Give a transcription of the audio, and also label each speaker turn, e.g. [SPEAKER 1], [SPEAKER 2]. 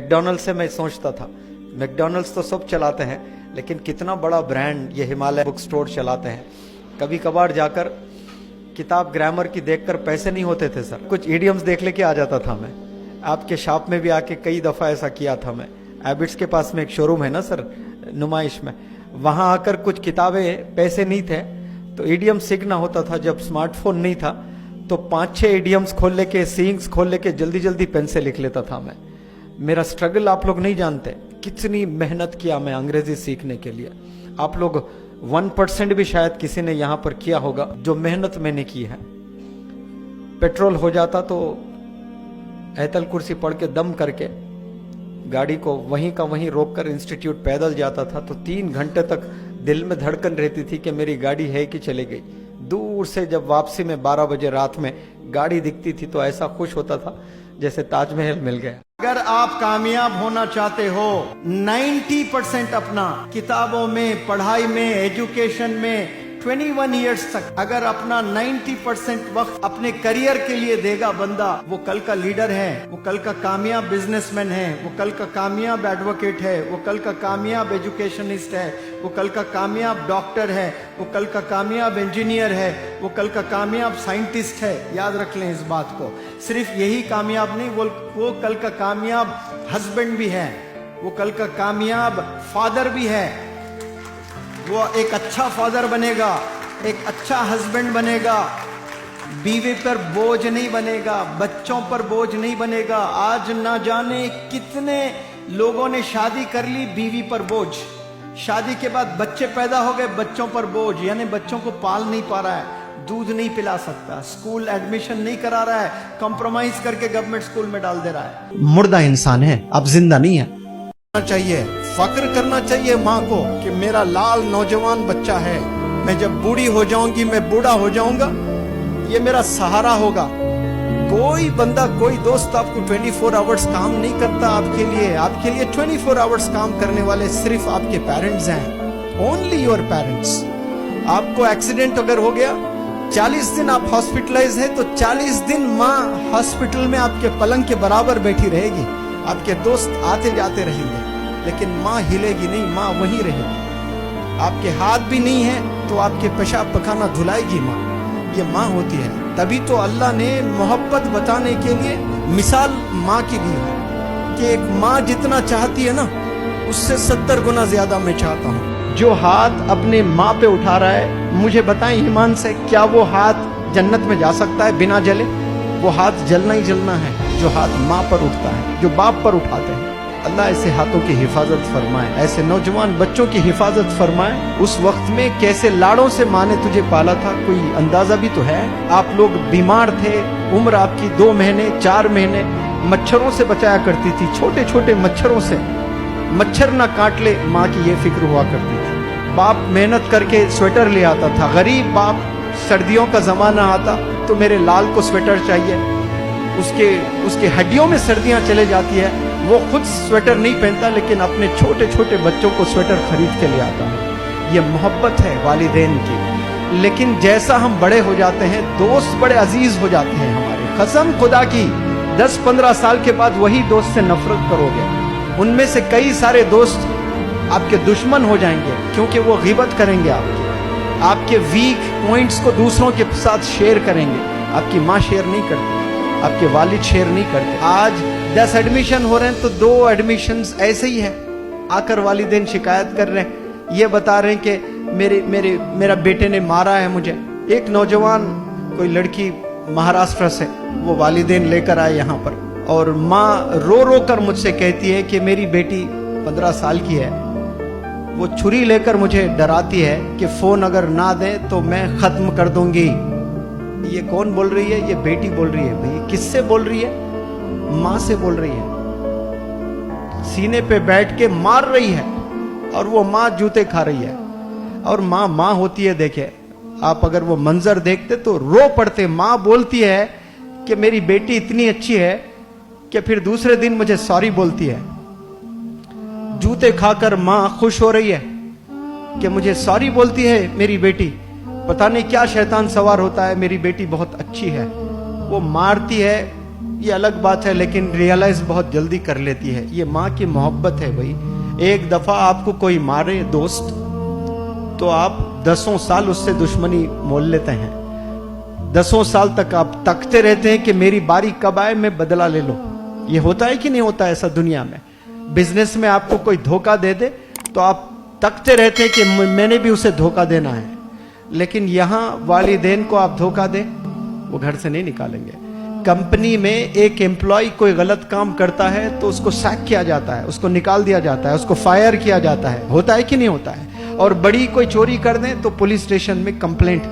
[SPEAKER 1] McDonald's से मैं सोचता था, मैकडॉनल्ड्स तो सब चलाते हैं, लेकिन कितना बड़ा ब्रांड ये हिमालय बुक स्टोर चलाते हैं। कभी कभार जाकर किताब ग्रामर की देखकर पैसे नहीं होते थे सर, कुछ इडियम्स देख लेके आ जाता था मैं। आपके शॉप में भी आके कई दफ़ा ऐसा किया था मैं। एबिट्स के पास में एक शोरूम है ना सर, नुमाइश में, वहाँ आकर कुछ किताबें, पैसे नहीं थे तो इडियम सीखना होता था। जब स्मार्टफोन नहीं था तो 5-6 इडियम्स खोल लेके, सीइंग्स खोल लेके जल्दी जल्दी पेन से लिख लेता था मैं। मेरा स्ट्रगल आप लोग नहीं जानते, कितनी मेहनत किया मैं अंग्रेजी सीखने के लिए। आप लोग 1% भी शायद किसी ने यहाँ पर किया होगा जो मेहनत मैंने की है। पेट्रोल हो जाता तो ऐतल कुर्सी पढ़ के दम करके गाड़ी को वहीं का वहीं रोककर इंस्टीट्यूट पैदल जाता था, तो 3 घंटे तक दिल में धड़कन रहती थी कि मेरी गाड़ी है कि चली गई। दूर से जब वापसी में 12 बजे रात में गाड़ी दिखती थी तो ऐसा खुश होता था जैसे ताजमहल मिल गया।
[SPEAKER 2] अगर आप कामयाब होना चाहते हो, 90% अपना किताबों में, पढ़ाई में, एजुकेशन में 21 इयर्स तक अगर अपना 90% वक्त अपने करियर के लिए देगा बंदा, वो कल का लीडर है, वो कल का कामयाब बिजनेसमैन है, वो कल का कामयाब एडवोकेट है, वो कल का कामयाब एजुकेशनिस्ट है, वो कल का कामयाब डॉक्टर है, वो कल का कामयाब इंजीनियर है, वो कल का कामयाब साइंटिस्ट है। याद रख लें इस बात को। सिर्फ यही कामयाब नहीं, वो कल का कामयाब हस्बैंड भी है, वो कल का कामयाब फादर भी है। वो एक अच्छा फादर बनेगा, एक अच्छा हस्बैंड बनेगा, बीवी पर बोझ नहीं बनेगा, बच्चों पर बोझ नहीं बनेगा। आज ना जाने कितने लोगों ने शादी कर ली, बीवी पर बोझ, शादी के बाद बच्चे पैदा हो गए, बच्चों पर बोझ, यानी बच्चों को पाल नहीं पा रहा है, दूध नहीं पिला सकता, स्कूल एडमिशन नहीं करा रहा है, कॉम्प्रोमाइज करके गवर्नमेंट स्कूल में डाल दे रहा है। मुर्दा इंसान है, अब जिंदा नहीं है। चाहिए फक्र करना चाहिए माँ को कि मेरा लाल नौजवान बच्चा है, मैं जब बूढ़ी हो जाऊंगी, मैं बूढ़ा हो जाऊंगा, ये मेरा सहारा होगा। कोई बंदा, कोई दोस्त आपको 24 आवर्स काम नहीं करता आपके लिए। आपके लिए 24 आवर्स काम करने वाले सिर्फ आपके पेरेंट्स हैं, ओनली योर पेरेंट्स। आपको एक्सीडेंट अगर हो गया, 40 दिन आप हॉस्पिटलाइज है, तो 40 दिन माँ हॉस्पिटल में आपके पलंग के बराबर बैठी रहेगी। आपके दोस्त आते जाते रहेंगे, लेकिन माँ हिलेगी नहीं, माँ वहीं रहेगी। आपके हाथ भी नहीं है तो आपके पेशाब पखाना धुलाएगी माँ, ये माँ होती है। तभी तो अल्लाह ने मोहब्बत बताने के लिए मिसाल माँ की दी है कि एक माँ जितना चाहती है ना, उससे 70 गुना ज्यादा मैं चाहता हूँ। जो हाथ अपने माँ पे उठा रहा है, मुझे बताएं ईमान से, क्या वो हाथ जन्नत में जा सकता है बिना जले? वो हाथ जलना ही जलना है जो हाथ माँ पर उठता है, जो बाप पर उठाते हैं। अल्लाह ऐसे हाथों की हिफाजत फरमाए, ऐसे नौजवान बच्चों की हिफाजत फरमाए। उस वक्त में कैसे लाड़ों से माँ ने तुझे पाला था, कोई अंदाजा भी तो है। आप लोग बीमार थे, उम्र आपकी 2 महीने 4 महीने, मच्छरों से बचाया करती थी, छोटे छोटे मच्छरों से, मच्छर ना काट ले, माँ की ये फिक्र हुआ करती थी। बाप मेहनत करके स्वेटर ले आता था, गरीब बाप, सर्दियों का जमाना आता तो मेरे लाल को स्वेटर चाहिए, उसके हड्डियों में सर्दियां चले जाती है, वो खुद स्वेटर नहीं पहनता, लेकिन अपने छोटे छोटे बच्चों को स्वेटर खरीद के ले आता है। ये मोहब्बत है वालिदैन की। लेकिन जैसा हम बड़े हो जाते हैं, दोस्त बड़े अजीज हो जाते हैं हमारे। कसम खुदा की, 10-15 साल के बाद वही दोस्त से नफरत करोगे, उनमें से कई सारे दोस्त आपके दुश्मन हो जाएंगे, क्योंकि वो गीबत करेंगे आपके वीक पॉइंट्स को दूसरों के साथ शेयर करेंगे। आपकी माँ शेयर नहीं करती, आपके वालिद शेयर नहीं करते। आज 10 एडमिशन हो रहे हैं तो 2 एडमिशंस ऐसे ही है, आकर वालिदैन शिकायत कर रहे हैं, ये बता रहे हैं कि मेरा बेटे ने मारा है मुझे। एक नौजवान, कोई लड़की महाराष्ट्र से, वो वालिदैन लेकर आए यहाँ पर, और माँ रो रो कर मुझसे कहती है कि मेरी बेटी 15 साल की है, वो छुरी लेकर मुझे डराती है कि फोन अगर ना दें तो मैं खत्म कर दूंगी। ये कौन बोल रही है? ये बेटी बोल रही है। भाई किससे बोल रही है? माँ से बोल रही है, सीने पे बैठ के मार रही है, और वो माँ जूते खा रही है। और माँ माँ होती है। देखे आप, अगर वो मंजर देखते तो रो पड़ते। माँ बोलती है कि मेरी बेटी इतनी अच्छी है कि फिर दूसरे दिन मुझे सॉरी बोलती है। जूते खाकर माँ खुश हो रही है कि मुझे सॉरी बोलती है मेरी बेटी। पता नहीं क्या शैतान सवार होता है, मेरी बेटी बहुत अच्छी है। वो मारती है یہ الگ بات ہے، لیکن ریئلائز بہت جلدی کر لیتی ہے. یہ ماں کی محبت ہے بھائی. ایک دفعہ آپ کو کوئی مارے دوست تو آپ 10 سال اس سے دشمنی مول لیتے ہیں. 10 سال تک آپ تکتے رہتے ہیں کہ میری باری کب آئے، میں بدلہ لے لوں. یہ ہوتا ہے کہ نہیں ہوتا ایسا دنیا میں؟ بزنس میں آپ کو کوئی دھوکہ دے دے تو آپ تکتے رہتے ہیں کہ میں نے بھی اسے دھوکہ دینا ہے. لیکن یہاں والدین کو آپ دھوکہ دیں، وہ گھر سے نہیں نکالیں گے. کمپنی میں ایک امپلائی کوئی غلط کام کرتا ہے تو اس کو سیک کیا جاتا ہے، اس کو نکال دیا جاتا ہے، اس کو فائر کیا جاتا ہے. ہوتا ہے کہ نہیں ہوتا ہے؟ اور بڑی کوئی چوری کر دیں تو پولیس اسٹیشن میں کمپلینٹ